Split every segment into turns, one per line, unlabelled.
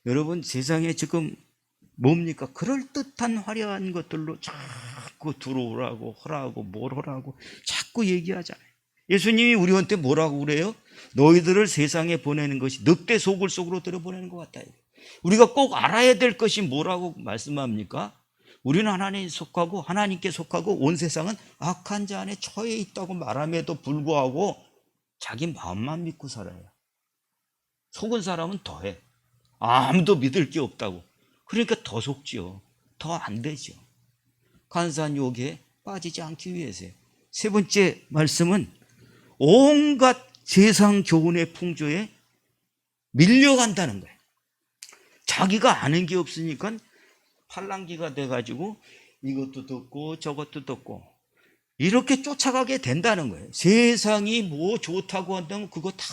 여러분, 세상에 지금 뭡니까? 그럴듯한 화려한 것들로 자꾸 들어오라고 허라고 뭘 하라고 자꾸 얘기하잖아요. 예수님이 우리한테 뭐라고 그래요? 너희들을 세상에 보내는 것이 늑대 소굴 속으로 들어보내는 것 같다. 우리가 꼭 알아야 될 것이 뭐라고 말씀합니까? 우리는 하나님께 속하고 온 세상은 악한 자 안에 처해 있다고 말함에도 불구하고 자기 마음만 믿고 살아요. 속은 사람은 더해. 아무도 믿을 게 없다고. 그러니까 더 속지요. 더 안 되죠. 간사한 유혹에 빠지지 않기 위해서요. 세 번째 말씀은 온갖 세상 교훈의 풍조에 밀려간다는 거예요. 자기가 아는 게 없으니까 팔랑귀가 돼가지고 이것도 듣고 저것도 듣고 이렇게 쫓아가게 된다는 거예요. 세상이 뭐 좋다고 한다면 그거 다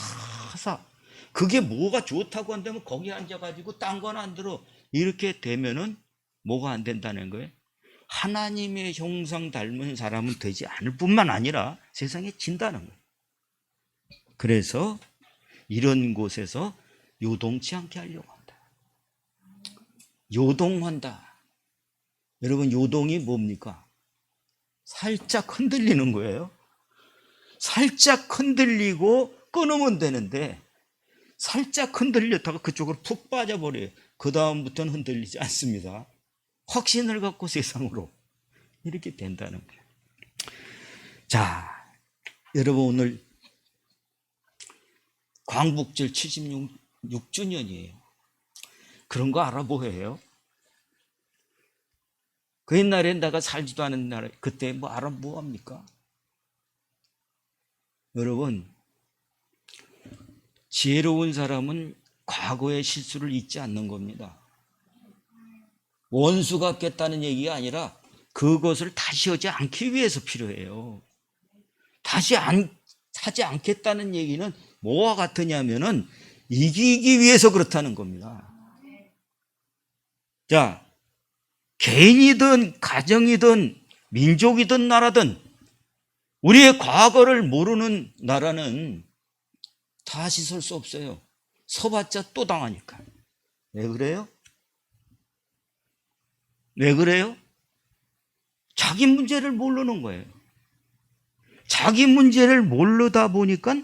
사. 그게 뭐가 좋다고 한다면 거기 앉아가지고 딴 건 안 들어. 이렇게 되면은 뭐가 안 된다는 거예요? 하나님의 형상 닮은 사람은 되지 않을 뿐만 아니라 세상에 진다는 거예요. 그래서 이런 곳에서 요동치 않게 하려고 한다. 요동한다. 여러분, 요동이 뭡니까? 살짝 흔들리는 거예요. 살짝 흔들리고 끊으면 되는데 살짝 흔들렸다가 그쪽으로 푹 빠져버려요. 그 다음부터는 흔들리지 않습니다. 확신을 갖고 세상으로 이렇게 된다는 거예요. 자, 여러분, 오늘 광복절 76주년이에요. 그런 거 알아 보여요? 그 옛날에 내가 살지도 않은 나라, 그때 뭐 알아 뭐 합니까? 여러분, 지혜로운 사람은 과거의 실수를 잊지 않는 겁니다. 원수가 깼다는 얘기가 아니라 그것을 다시 하지 않기 위해서 필요해요. 다시 하지 않겠다는 얘기는 뭐와 같으냐면은 이기기 위해서 그렇다는 겁니다. 자, 개인이든 가정이든 민족이든 나라든 우리의 과거를 모르는 나라는 다시 설 수 없어요. 서봤자 또 당하니까. 왜 그래요? 왜 그래요? 자기 문제를 모르는 거예요. 자기 문제를 모르다 보니까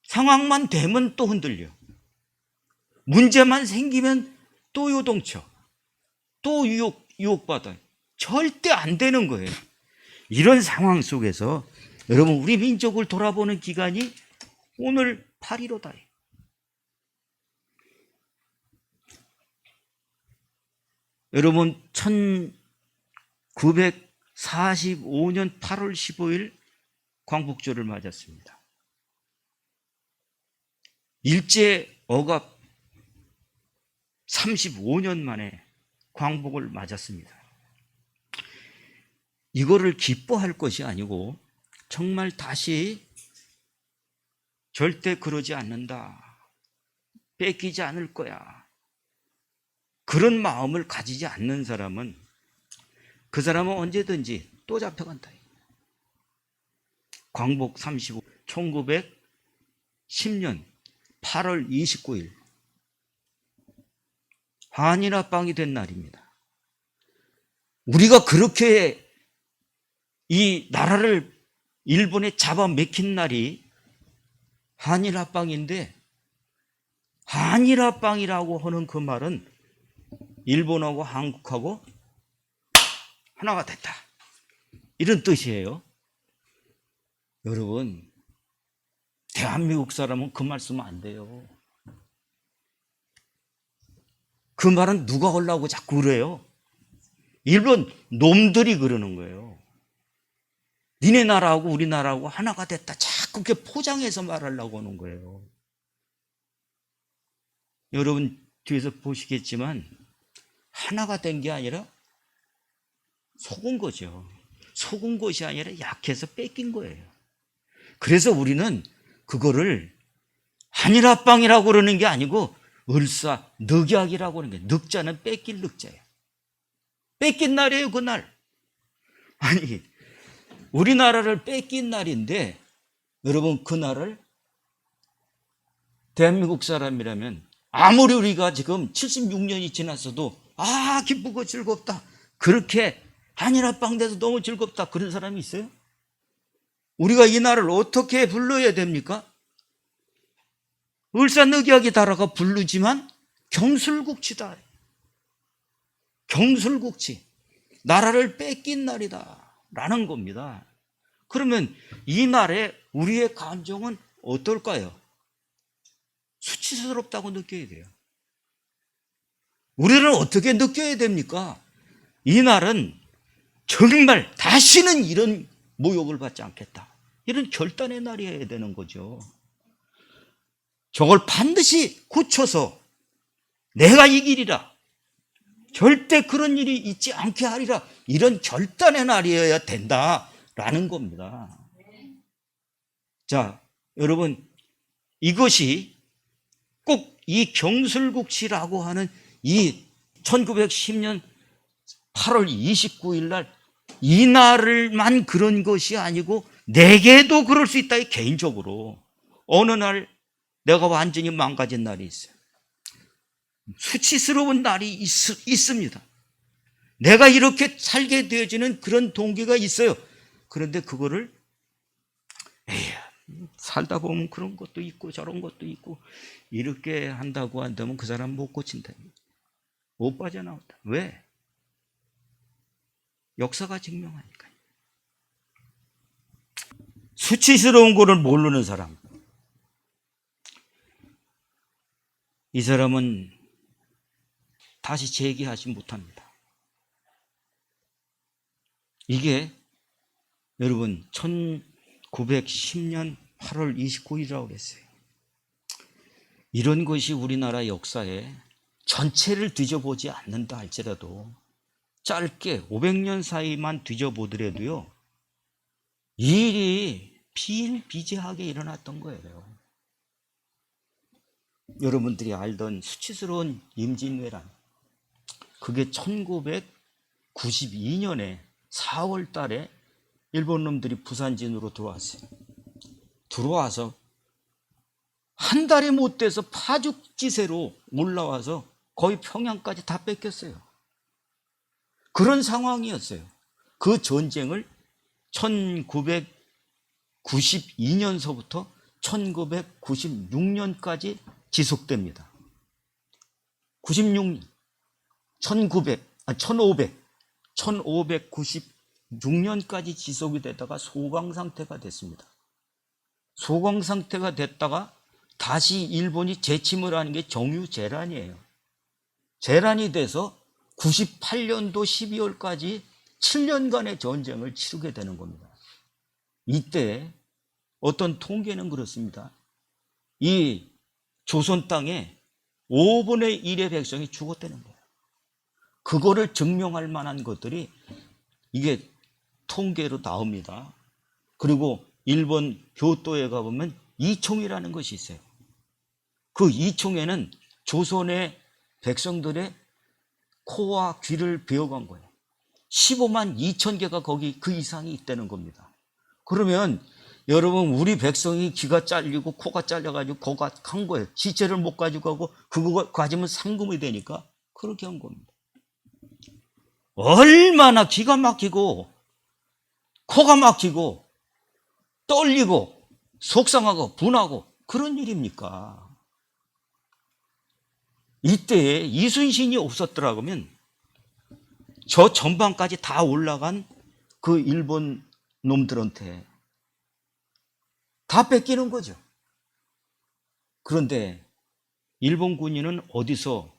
상황만 되면 또 흔들려. 문제만 생기면 또 요동쳐. 또 유혹받아요. 절대 안 되는 거예요. 이런 상황 속에서 여러분, 우리 민족을 돌아보는 기간이 오늘 8.15다. 여러분, 1945년 8월 15일 광복절을 맞았습니다. 일제 억압 35년 만에 광복을 맞았습니다. 이거를 기뻐할 것이 아니고 정말 다시 절대 그러지 않는다. 뺏기지 않을 거야. 그런 마음을 가지지 않는 사람은 그 사람은 언제든지 또 잡혀간다. 광복 35, 1910년 8월 29일 한일합방이 된 날입니다. 우리가 그렇게 이 나라를 일본에 잡아먹힌 날이 한일합방인데, 한일합방이라고 하는 그 말은 일본하고 한국하고 하나가 됐다, 이런 뜻이에요. 여러분, 대한민국 사람은 그 말 쓰면 안 돼요. 그 말은 누가 하려고 자꾸 그래요? 일본 놈들이 그러는 거예요. 니네 나라하고 우리나라하고 하나가 됐다, 자꾸 그렇게 포장해서 말하려고 하는 거예요. 여러분 뒤에서 보시겠지만 하나가 된 게 아니라 속은 거죠. 속은 것이 아니라 약해서 뺏긴 거예요. 그래서 우리는 그거를 한일합방이라고 그러는 게 아니고 늑약이라고 하는 거예요. 늑자는 뺏길 늑자예요. 뺏긴 날이에요, 그날. 아니, 우리나라를 뺏긴 날인데 여러분, 그날을 대한민국 사람이라면 아무리 우리가 지금 76년이 지났어도 기쁘고 즐겁다, 그렇게 한일합방 돼서 너무 즐겁다, 그런 사람이 있어요? 우리가 이 날을 어떻게 불러야 됩니까? 을사늑약이다라고 부르지만 경술국치다. 경술국치, 나라를 뺏긴 날이다 라는 겁니다. 그러면 이 날에 우리의 감정은 어떨까요? 수치스럽다고 느껴야 돼요. 우리는 어떻게 느껴야 됩니까? 이 날은 정말 다시는 이런 모욕을 받지 않겠다, 이런 결단의 날이어야 되는 거죠. 저걸 반드시 고쳐서 내가 이기리라, 절대 그런 일이 있지 않게 하리라, 이런 결단의 날이어야 된다라는 겁니다. 자, 여러분, 이것이 꼭 이 경술국치라고 하는 이 1910년 8월 29일 날 이 날을만 그런 것이 아니고 내게도 그럴 수 있다. 개인적으로 어느 날 내가 완전히 망가진 날이 있어요. 수치스러운 날이 있습니다. 내가 이렇게 살게 되어지는 그런 동기가 있어요. 그런데 그거를 살다 보면 그런 것도 있고 저런 것도 있고 이렇게 한다고 한다면 그 사람 못 고친다, 못 빠져나온다. 왜? 역사가 증명하니까요. 수치스러운 거를 모르는 사람, 이 사람은 다시 재기하지 못합니다. 이게 여러분 1910년 8월 29일이라고 그랬어요. 이런 것이 우리나라 역사에 전체를 뒤져보지 않는다 할지라도 짧게 500년 사이만 뒤져보더라도요, 이 일이 비일비재하게 일어났던 거예요. 여러분들이 알던 수치스러운 임진왜란, 그게 1992년에 4월 달에 일본 놈들이 부산진으로 들어왔어요. 들어와서 한 달이 못 돼서 파죽지세로 올라와서 거의 평양까지 다 뺏겼어요. 그런 상황이었어요. 그 전쟁을 1992년서부터 1996년까지 지속됩니다. 96년, 1596년까지 지속이 되다가 소강 상태가 됐습니다. 소강 상태가 됐다가 다시 일본이 재침을 하는 게 정유재란이에요. 재란이 돼서 98년도 12월까지 7년간의 전쟁을 치르게 되는 겁니다. 이때 어떤 통계는 그렇습니다. 이 조선 땅에 5분의 1의 백성이 죽었다는 거예요. 그거를 증명할 만한 것들이 이게 통계로 나옵니다. 그리고 일본 교토에 가보면 이총이라는 것이 있어요. 그 이총에는 조선의 백성들의 코와 귀를 베어간 거예요. 15만 2천 개가 거기 그 이상이 있다는 겁니다. 그러면 여러분, 우리 백성이 귀가 잘리고 코가 잘려가지고 거가 간 거예요. 시체를 못 가지고 가고 그거 가지면 상금이 되니까 그렇게 한 겁니다. 얼마나 기가 막히고 코가 막히고 떨리고 속상하고 분하고 그런 일입니까? 이때에 이순신이 없었더라면 저 전방까지 다 올라간 그 일본 놈들한테 다 뺏기는 거죠. 그런데 일본 군인은 어디서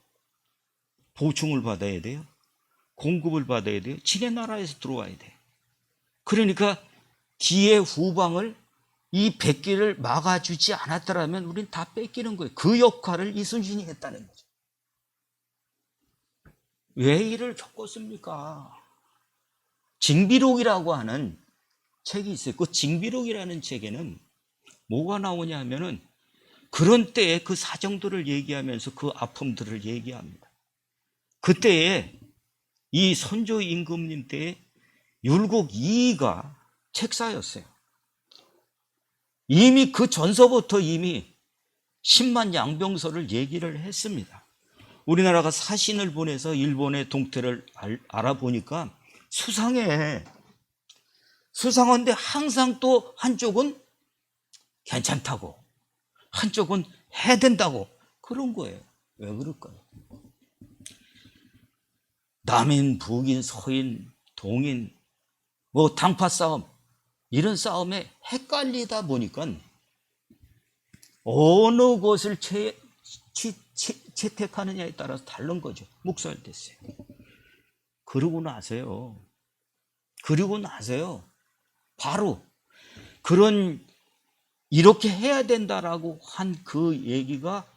보충을 받아야 돼요? 공급을 받아야 돼요? 지네 나라에서 들어와야 돼요. 그러니까 기의 후방을 이 백기를 막아주지 않았더라면 우린 다 뺏기는 거예요. 그 역할을 이순신이 했다는 거죠. 왜 이를 겪었습니까? 징비록이라고 하는 책이 있어요. 그 징비록이라는 책에는 뭐가 나오냐 하면은 그런 때에 그 사정들을 얘기하면서 그 아픔들을 얘기합니다. 그때에 이 선조 임금님 때에 율곡 이이가 책사였어요. 이미 그 전서부터 이미 10만 양병설을 얘기를 했습니다. 우리나라가 사신을 보내서 일본의 동태를 알아보니까 수상한데 항상 또 한쪽은 괜찮다고, 한쪽은 해야 된다고 그런 거예요. 왜 그럴까요? 남인, 북인, 서인, 동인, 뭐 당파 싸움, 이런 싸움에 헷갈리다 보니까 어느 것을 채택하느냐에 따라서 다른 거죠. 묵살됐어요. 그러고 나서요. 바로 그런 이렇게 해야 된다라고 한 그 얘기가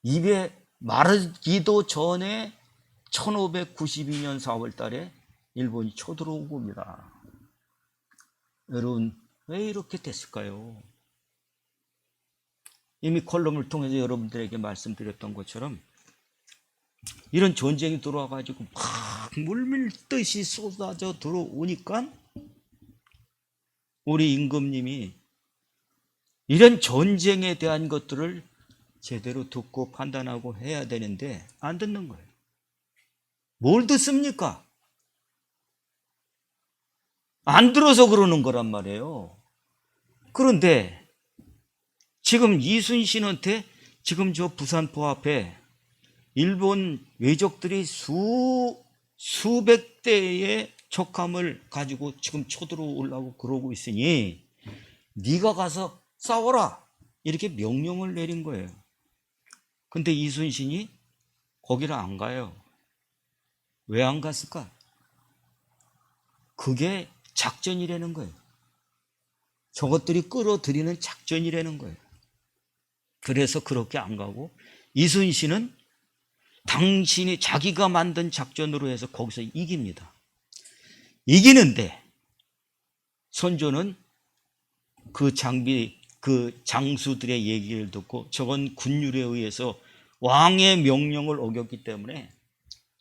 입에 마르기도 전에 1592년 4월 달에 일본이 쳐들어온 겁니다. 여러분, 왜 이렇게 됐을까요? 이미 컬럼을 통해서 여러분들에게 말씀드렸던 것처럼 이런 전쟁이 들어와가지고 막 물밀듯이 쏟아져 들어오니까 우리 임금님이 이런 전쟁에 대한 것들을 제대로 듣고 판단하고 해야 되는데 안 듣는 거예요. 뭘 듣습니까? 안 들어서 그러는 거란 말이에요. 그런데 지금 이순신한테 지금 저 부산포 앞에 일본 외적들이 수백 대의 척함을 가지고 지금 쳐들어오려고 그러고 있으니 네가 가서 싸워라 이렇게 명령을 내린 거예요. 근데 이순신이 거기를 안 가요. 왜 안 갔을까? 그게 작전이라는 거예요. 저것들이 끌어들이는 작전이라는 거예요. 그래서 그렇게 안 가고 이순신은 당신이 자기가 만든 작전으로 해서 거기서 이깁니다. 이기는데 선조는 그 장수들의 얘기를 듣고 저건 군율에 의해서 왕의 명령을 어겼기 때문에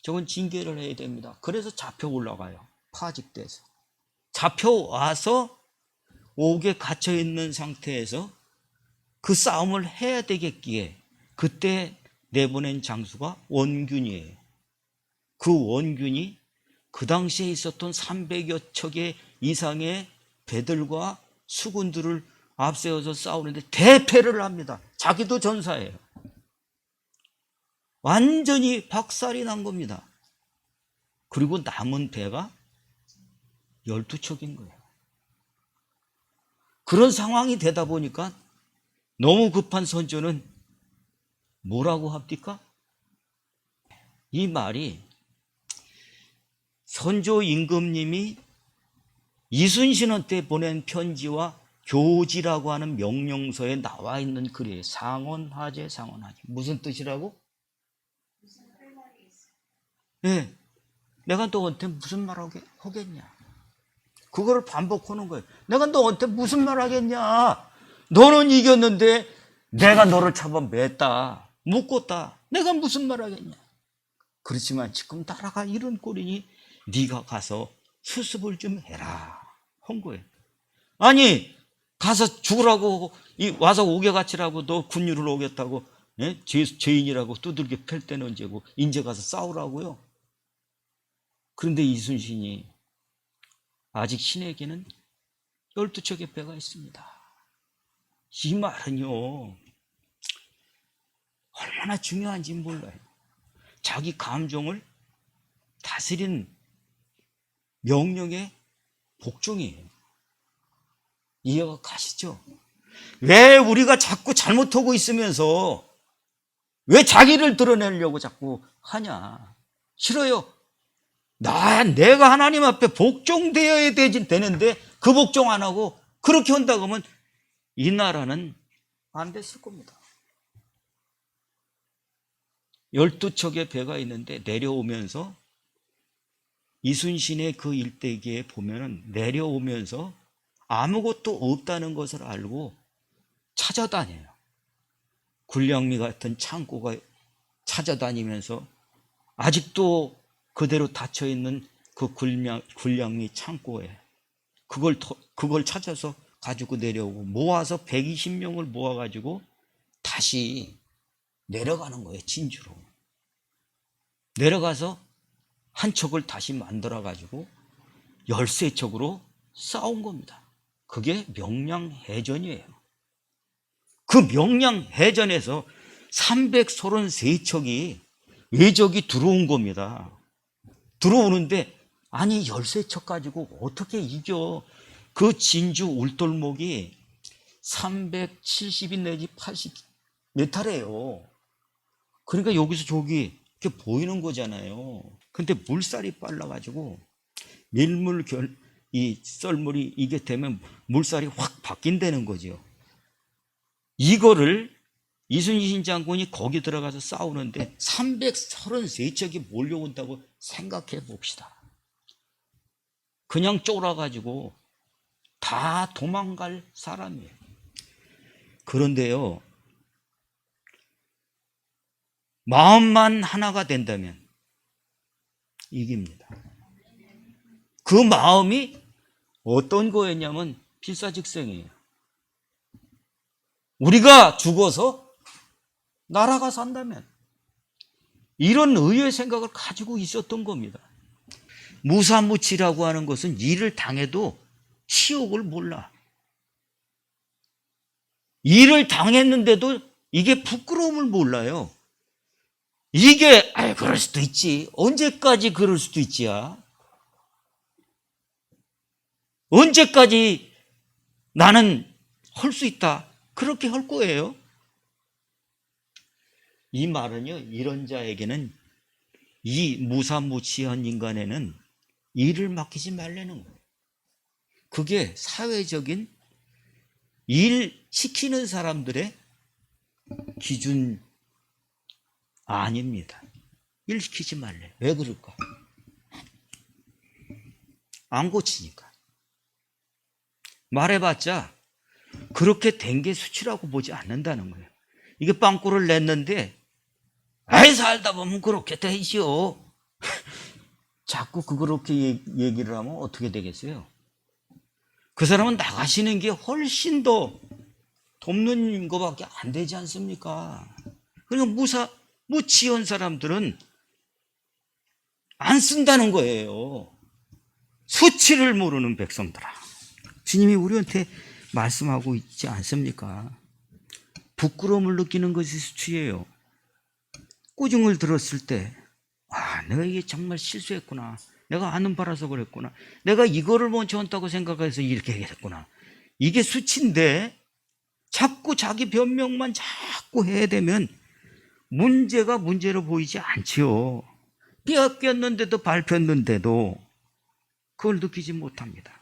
저건 징계를 해야 됩니다. 그래서 잡혀 올라가요. 파직돼서. 잡혀와서 옥에 갇혀있는 상태에서 그 싸움을 해야 되겠기에 그때 내보낸 장수가 원균이에요. 그 원균이 그 당시에 있었던 300여 척의 이상의 배들과 수군들을 앞세워서 싸우는데 대패를 합니다. 자기도 전사예요. 완전히 박살이 난 겁니다. 그리고 남은 배가 12척인 거예요. 그런 상황이 되다 보니까 너무 급한 선조는 뭐라고 합니까? 이 말이 선조 임금님이 이순신한테 보낸 편지와 교지라고 하는 명령서에 나와 있는 글이에요. 상언하제. 무슨 뜻이라고? 네. 내가 너한테 무슨 말 하겠냐? 그거를 반복하는 거예요. 내가 너한테 무슨 말 하겠냐? 너는 이겼는데 내가 너를 잡아맸다. 묶었다. 내가 무슨 말 하겠냐? 그렇지만 지금 나라가 이런 꼴이니 네가 가서 수습을 좀 해라 한 거예요. 아니 가서 죽으라고 와서 옥에 갇히라고 너 군유를 오겠다고 죄인이라고 두들겨 팰 때는 언제고 인제 가서 싸우라고요. 그런데 이순신이 아직 신에게는 12척의 배가 있습니다. 이 말은요 얼마나 중요한지 몰라요. 자기 감정을 다스린 명령의 복종이에요. 이해가 가시죠? 왜 우리가 자꾸 잘못하고 있으면서 왜 자기를 드러내려고 자꾸 하냐? 싫어요. 내가 하나님 앞에 복종되어야 되는데 그 복종 안 하고 그렇게 한다고 하면 이 나라는 안 됐을 겁니다. 12척의 배가 있는데 내려오면서 이순신의 그 일대기에 보면은 내려오면서 아무것도 없다는 것을 알고 찾아다녀요. 군량미 같은 창고가 찾아다니면서 아직도 그대로 닫혀있는 그 군량미 창고에 그걸 찾아서 가지고 내려오고 모아서 120명을 모아가지고 다시 내려가는 거예요. 진주로. 내려가서 한 척을 다시 만들어가지고 13척으로 싸운 겁니다. 그게 명량해전이에요. 그 명량해전에서 333척이 외적이 들어온 겁니다. 들어오는데 아니 13척 가지고 어떻게 이겨. 그 진주 울돌목이 370인 내지 80m래요. 그러니까 여기서 저기 이렇게 보이는 거잖아요. 근데 물살이 빨라가지고 이 썰물이 이게 되면 물살이 확 바뀐다는 거죠. 이거를 이순신 장군이 거기 들어가서 싸우는데 333척이 몰려온다고 생각해 봅시다. 그냥 쫄아가지고 다 도망갈 사람이에요. 그런데요, 마음만 하나가 된다면 이깁니다. 그 마음이 어떤 거였냐면 필사직생이에요. 우리가 죽어서 나라가 산다면, 이런 의의 생각을 가지고 있었던 겁니다. 무사무치라고 하는 것은 일을 당해도 치욕을 몰라. 일을 당했는데도 이게 부끄러움을 몰라요. 이게 그럴 수도 있지. 언제까지 그럴 수도 있지야. 언제까지 나는 할 수 있다. 그렇게 할 거예요. 이 말은요, 이런 자에게는, 이 무사무치한 인간에는 일을 맡기지 말라는 거예요. 그게 사회적인 일 시키는 사람들의 기준 아닙니다. 일 시키지 말래. 왜 그럴까? 안 고치니까. 말해봤자 그렇게 된 게 수치라고 보지 않는다는 거예요. 이게 빵꾸를 냈는데 살다 보면 그렇게 되지요. 자꾸 그렇게 얘기를 하면 어떻게 되겠어요? 그 사람은 나가시는 게 훨씬 더 돕는 것밖에 안 되지 않습니까? 그러니까 무치한 사람들은 안 쓴다는 거예요. 수치를 모르는 백성들아. 주님이 우리한테 말씀하고 있지 않습니까? 부끄러움을 느끼는 것이 수치예요. 꾸중을 들었을 때, 내가 이게 정말 실수했구나. 내가 아는 바라서 그랬구나. 내가 이거를 먼저 한다고 생각해서 이렇게 했구나. 이게 수치인데 자꾸 자기 변명만 자꾸 해야 되면 문제가 문제로 보이지 않지요. 빼앗겼는데도 밟혔는데도 그걸 느끼지 못합니다.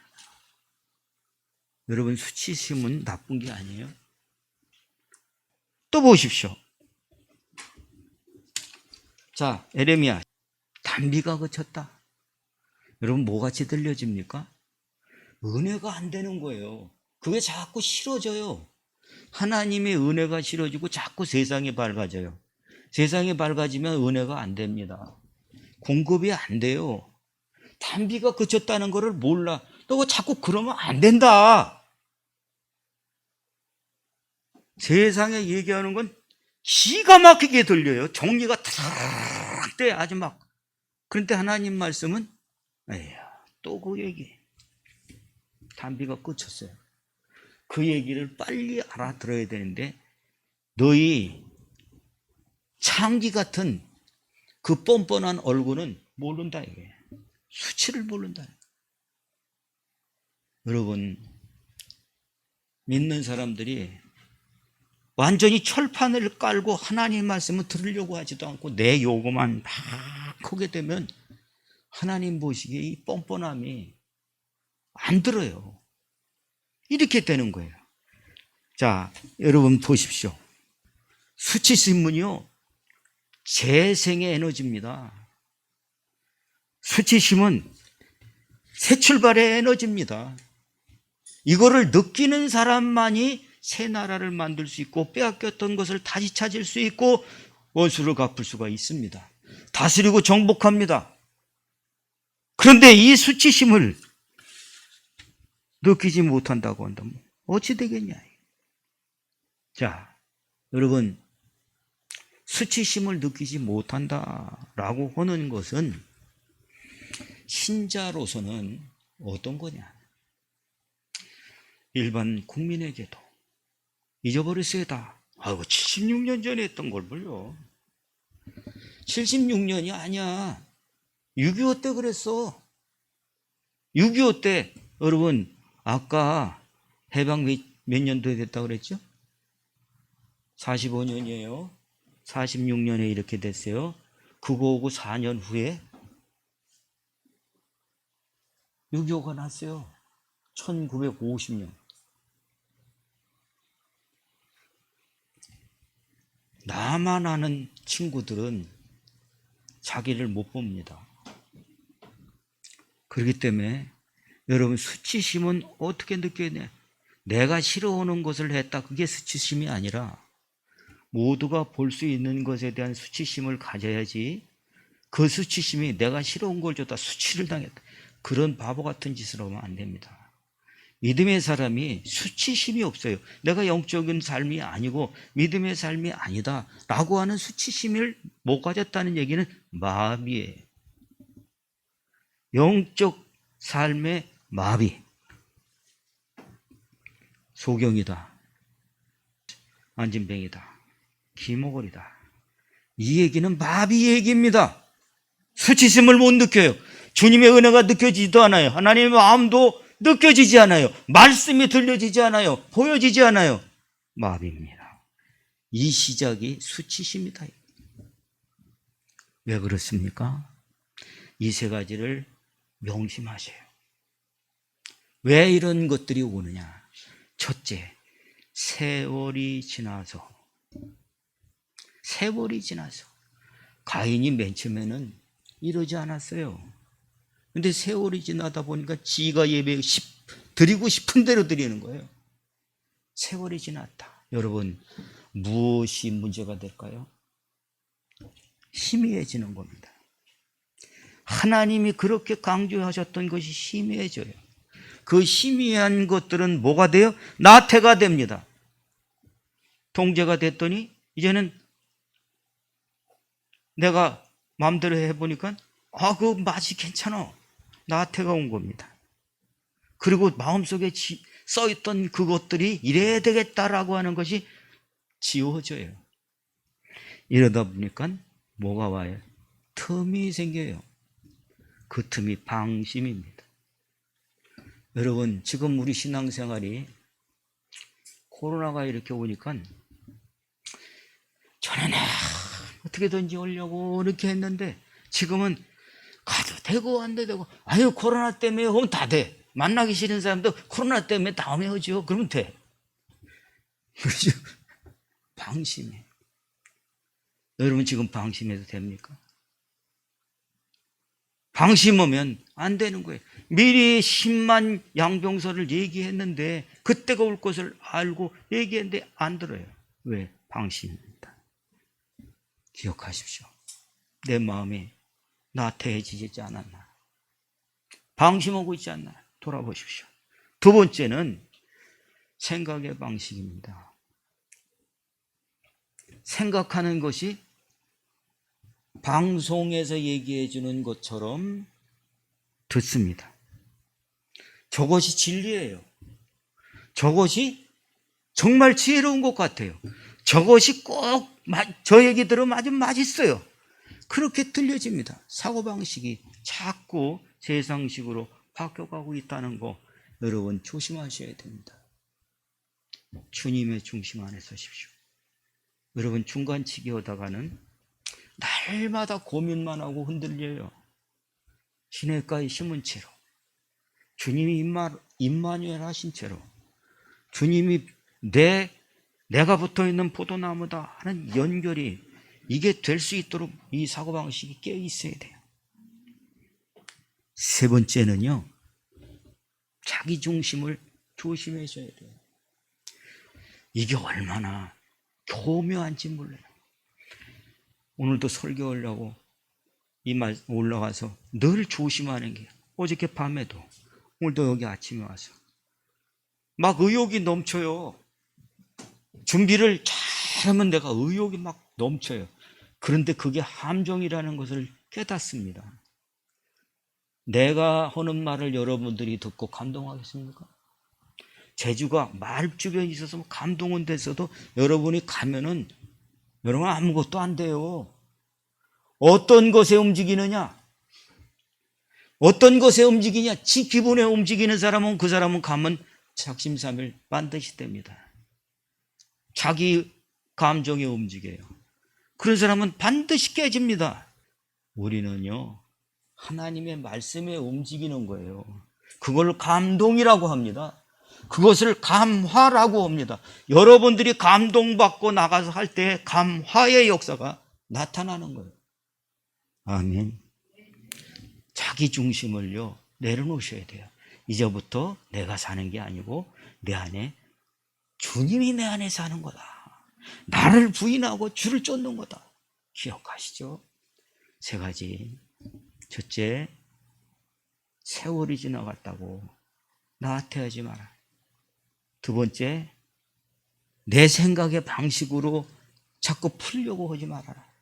여러분, 수치심은 나쁜 게 아니에요. 또 보십시오. 자, 에레미야, 단비가 그쳤다. 여러분, 뭐같이 들려집니까? 은혜가 안 되는 거예요. 그게 자꾸 싫어져요. 하나님의 은혜가 싫어지고 자꾸 세상이 밝아져요. 세상이 밝아지면 은혜가 안 됩니다. 공급이 안 돼요. 단비가 그쳤다는 것을 몰라. 너 자꾸 그러면 안 된다. 세상에 얘기하는 건 기가 막히게 들려요. 정리가 탁 돼. 아주 막. 그런데 하나님 말씀은 또 그 얘기. 단비가 그쳤어요. 그 얘기를 빨리 알아들어야 되는데 너희 창기 같은 그 뻔뻔한 얼굴은 모른다 이게. 수치를 모른다. 여러분, 믿는 사람들이 완전히 철판을 깔고 하나님 말씀을 들으려고 하지도 않고 내 요구만 막 하게 되면 하나님 보시기에 이 뻔뻔함이 안 들어요. 이렇게 되는 거예요. 자, 여러분 보십시오. 수치심은요, 재생의 에너지입니다. 수치심은 새 출발의 에너지입니다. 이거를 느끼는 사람만이 새 나라를 만들 수 있고 빼앗겼던 것을 다시 찾을 수 있고 원수를 갚을 수가 있습니다. 다스리고 정복합니다. 그런데 이 수치심을 느끼지 못한다고 한다면 어찌 되겠냐. 자, 여러분, 수치심을 느끼지 못한다라고 하는 것은 신자로서는 어떤 거냐? 일반 국민에게도 잊어버렸어요 다. 아이고 76년 전에 했던 걸 뭘요? 76년이 아니야. 6.25 때 그랬어. 6.25 때 여러분 아까 해방 몇 년도에 됐다고 그랬죠? 45년이에요. 46년에 이렇게 됐어요. 그거 오고 4년 후에 6.25가 났어요. 1950년. 나만 아는 친구들은 자기를 못 봅니다. 그렇기 때문에 여러분 수치심은 어떻게 느껴야 내가 싫어하는 것을 했다. 그게 수치심이 아니라 모두가 볼 수 있는 것에 대한 수치심을 가져야지 그 수치심이 내가 싫어온 걸 줬다 수치를 당했다. 그런 바보 같은 짓을 하면 안 됩니다. 믿음의 사람이 수치심이 없어요. 내가 영적인 삶이 아니고 믿음의 삶이 아니다 라고 하는 수치심을 못 가졌다는 얘기는 마비예요. 영적 삶의 마비. 소경이다, 안진뱅이다, 기모걸이다. 이 얘기는 마비 얘기입니다. 수치심을 못 느껴요. 주님의 은혜가 느껴지지도 않아요. 하나님의 마음도 느껴지지 않아요. 말씀이 들려지지 않아요. 보여지지 않아요. 마비입니다. 이 시작이 수치심이다. 왜 그렇습니까? 이 세 가지를 명심하세요. 왜 이런 것들이 오느냐? 첫째, 세월이 지나서 가인이 맨 처음에는 이러지 않았어요. 근데 세월이 지나다 보니까 지가 예배 드리고 싶은 대로 드리는 거예요. 세월이 지났다. 여러분, 무엇이 문제가 될까요? 희미해지는 겁니다. 하나님이 그렇게 강조하셨던 것이 희미해져요. 그 희미한 것들은 뭐가 돼요? 나태가 됩니다. 통제가 됐더니 이제는 내가 마음대로 해보니까 그 맛이 괜찮아. 나태가 온 겁니다. 그리고 마음속에 써있던 그것들이 이래야 되겠다라고 하는 것이 지워져요. 이러다 보니까 뭐가 와요? 틈이 생겨요. 그 틈이 방심입니다. 여러분, 지금 우리 신앙생활이 코로나가 이렇게 오니까 전에는 어떻게든지 오려고 이렇게 했는데 지금은 가도 되고 안 돼도 되고 아유 코로나 때문에 하면 다 돼. 만나기 싫은 사람도 코로나 때문에 다음에 하죠. 그러면 돼. 그렇죠? 방심해. 여러분 지금 방심해도 됩니까? 방심하면 안 되는 거예요. 미리 10만 양병설을 얘기했는데 그때가 올 것을 알고 얘기했는데 안 들어요. 왜? 방심입니다. 기억하십시오. 내 마음이 나태해지지 않았나? 방심하고 있지 않나? 돌아보십시오. 두 번째는 생각의 방식입니다. 생각하는 것이 방송에서 얘기해 주는 것처럼 듣습니다. 저것이 진리예요. 저것이 정말 지혜로운 것 같아요. 저것이 꼭 저 얘기 들으면 아주 맛있어요. 그렇게 들려집니다. 사고방식이 자꾸 세상식으로 바뀌어가고 있다는 거 여러분 조심하셔야 됩니다. 주님의 중심 안에 서십시오. 여러분 중간치기 하다가는 날마다 고민만 하고 흔들려요. 시냇가에 심은 채로 주님이 임마누엘 하신 채로 주님이 내가 붙어있는 포도나무다 하는 연결이 이게 될 수 있도록 이 사고방식이 깨어 있어야 돼요. 세 번째는요, 자기 중심을 조심하셔야 돼요. 이게 얼마나 교묘한지 몰라요. 오늘도 설교하려고 이 말 올라가서 늘 조심하는 게 어저께 밤에도 오늘도 여기 아침에 와서 막 의욕이 넘쳐요. 준비를 잘 그러면 내가 의욕이 막 넘쳐요. 그런데 그게 함정이라는 것을 깨닫습니다. 내가 하는 말을 여러분들이 듣고 감동하겠습니까? 제주가 말 주변에 있어서 감동은 됐어도 여러분이 가면은 여러분 아무것도 안 돼요. 어떤 것에 움직이느냐? 어떤 것에 움직이냐? 지 기분에 움직이는 사람은 그 사람은 가면 작심삼일 반드시 됩니다. 자기 감정에 움직여요. 그런 사람은 반드시 깨집니다. 우리는요, 하나님의 말씀에 움직이는 거예요. 그걸 감동이라고 합니다. 그것을 감화라고 합니다. 여러분들이 감동받고 나가서 할 때 감화의 역사가 나타나는 거예요. 아멘. 자기 중심을요, 내려놓으셔야 돼요. 이제부터 내가 사는 게 아니고 내 안에 주님이 내 안에 사는 거다. 나를 부인하고 주를 쫓는 거다. 기억하시죠? 세 가지. 첫째, 세월이 지나갔다고 나태하지 마라. 두 번째, 내 생각의 방식으로 자꾸 풀려고 하지 말아라.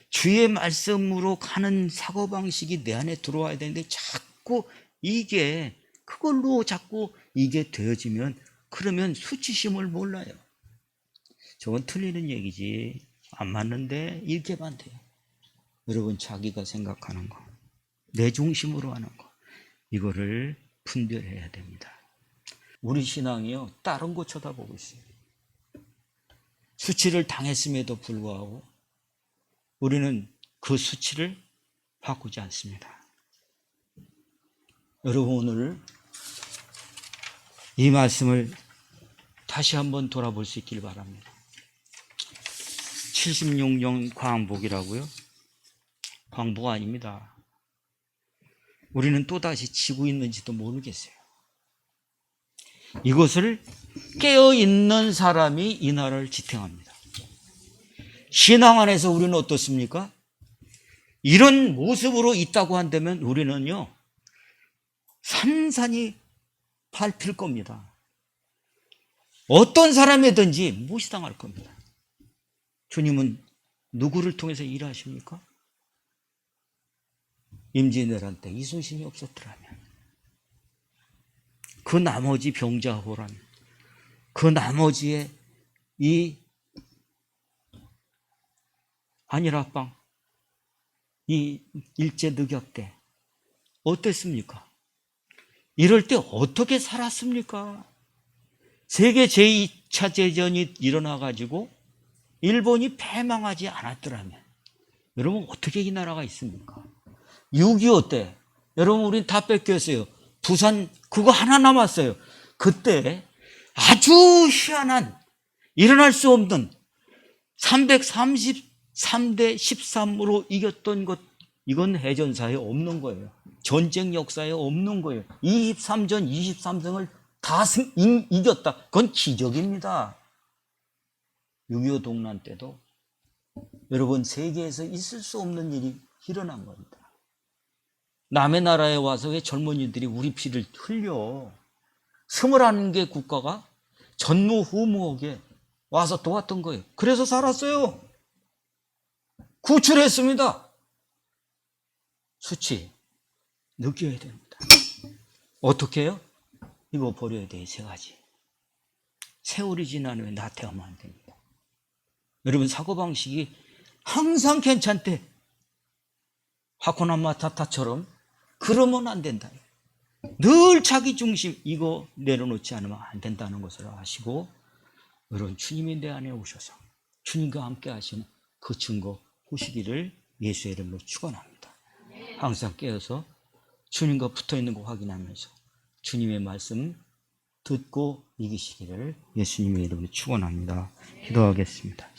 주의 말씀으로 가는 사고방식이 내 안에 들어와야 되는데 자꾸 이게 그걸로 자꾸 이게 되어지면 그러면 수치심을 몰라요. 저건 틀리는 얘기지. 안 맞는데 이렇게만 돼요. 여러분 자기가 생각하는 거, 내 중심으로 하는 거, 이거를 분별해야 됩니다. 우리 신앙이요, 다른 거 쳐다보고 있어요. 수치를 당했음에도 불구하고 우리는 그 수치를 바꾸지 않습니다. 여러분 오늘 이 말씀을 다시 한번 돌아볼 수 있길 바랍니다. 76년 광복이라고요? 광복 아닙니다. 우리는 또다시 지고 있는지도 모르겠어요. 이것을 깨어있는 사람이 이 나라를 지탱합니다. 신앙 안에서 우리는 어떻습니까? 이런 모습으로 있다고 한다면 우리는요, 산산이 밟힐 겁니다. 어떤 사람이든지 무시당할 겁니다. 주님은 누구를 통해서 일하십니까? 임진왜란 때 이순신이 없었더라면, 그 나머지 병자호란, 그 나머지의 이 안일합방, 이 일제늑약 때 어땠습니까? 이럴 때 어떻게 살았습니까? 세계 제2차 대전이 일어나가지고 일본이 패망하지 않았더라면 여러분 어떻게 이 나라가 있습니까? 6.25 때 여러분 우린 다 뺏겼어요. 부산 그거 하나 남았어요. 그때 아주 희한한 일어날 수 없는 333대 13으로 이겼던 것, 이건 해전사에 없는 거예요. 전쟁 역사에 없는 거예요. 23전 23승을 다 이겼다. 그건 기적입니다. 6.25 동란 때도 여러분 세계에서 있을 수 없는 일이 일어난 겁니다. 남의 나라에 와서 왜 젊은이들이 우리 피를 흘려? 21개 국가가 전무후무하게 와서 도왔던 거예요. 그래서 살았어요. 구출했습니다. 수치 느껴야 됩니다. 어떻게 해요? 이거 버려야 돼요. 세 가지. 세월이 지난 후에 나태하면 안 됩니다. 여러분 사고방식이 항상 괜찮대. 하코나 마타타처럼 그러면 안 된다. 늘 자기 중심, 이거 내려놓지 않으면 안 된다는 것을 아시고 여러분 주님이 내 안에 오셔서 주님과 함께 하시는 그 증거 보시기를 예수의 이름으로 축원합니다. 항상 깨어서 주님과 붙어있는 거 확인하면서 주님의 말씀 듣고 이기시기를 예수님의 이름으로 축원합니다. 기도하겠습니다.